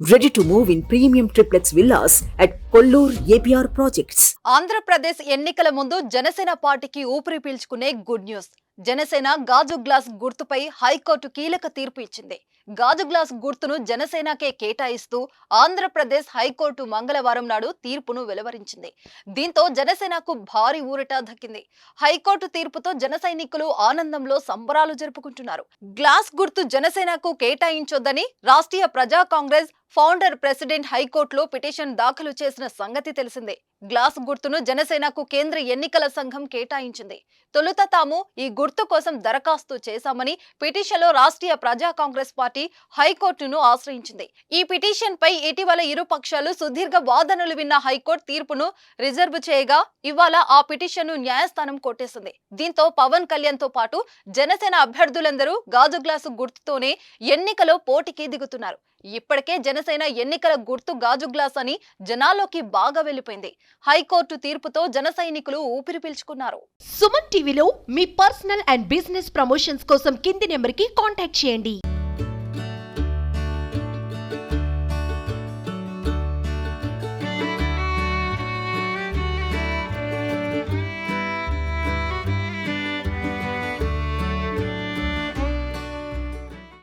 Ready to move in premium triplex villas at Kollur APR Projects. Andhra Pradesh ఎన్నికల ముందు జనసేన పార్టీకి ఊపిరి పీల్చుకునే గుడ్ న్యూస్. జనసేన గాజు గ్లాస్ గుర్తుపై హైకోర్టు కీలక తీర్పు ఇచ్చింది. గాజు గ్లాస్ గుర్తును జనసేనకే కేటాయిస్తూ ఆంధ్రప్రదేశ్ హైకోర్టు మంగళవారం నాడు తీర్పును వెలువరించింది. దీంతో జనసేనకు భారీ ఊరట దక్కింది. హైకోర్టు తీర్పుతో జన సైనికులు ఆనందంలో సంబరాలు జరుపుకుంటున్నారు. గ్లాస్ గుర్తు జనసేనకు కేటాయించొద్దని రాష్ట్రీయ ప్రజా కాంగ్రెస్ ఫౌండర్ ప్రెసిడెంట్ హైకోర్టులో పిటిషన్ దాఖలు చేసిన సంగతి తెలిసిందే. గ్లాస్ గుర్తును జనసేనకు కేంద్ర ఎన్నికల సంఘం కేటాయించింది. తొలుత తాము ఈ గుర్తు కోసం దరఖాస్తు చేశామని పిటిషన్లో రాష్ట్రీయ ప్రజా కాంగ్రెస్ పార్టీ హైకోర్టును ఆశ్రయించింది. ఈ పిటిషన్ పై ఇటీవల ఇరు పక్షాలు సుదీర్ఘ వాదనలు విన్న హైకోర్టు తీర్పును రిజర్వ్ చేయగా ఇవాళ ఆ పిటిషన్ను న్యాయస్థానం కొట్టేసింది. దీంతో పవన్ కళ్యాణ్ తో పాటు జనసేన అభ్యర్థులందరూ గాజు గ్లాసు గుర్తుతోనే ఎన్నికలో పోటీకి దిగుతున్నారు. ఇప్పటికే జనసేన ఎన్నికల గుర్తు గాజు గ్లాస్ అని జనాల్లోకి బాగా వెళ్లిపోయింది. హైకోర్టు తీర్పుతో జన సైనికులు ఊపిరి పీల్చుకున్నారు. సుమన్ టీవీలో మీ పర్సనల్ అండ్ బిజినెస్ ప్రమోషన్స్ కోసం కింది నెంబర్కి కాంటాక్ట్ చేయండి.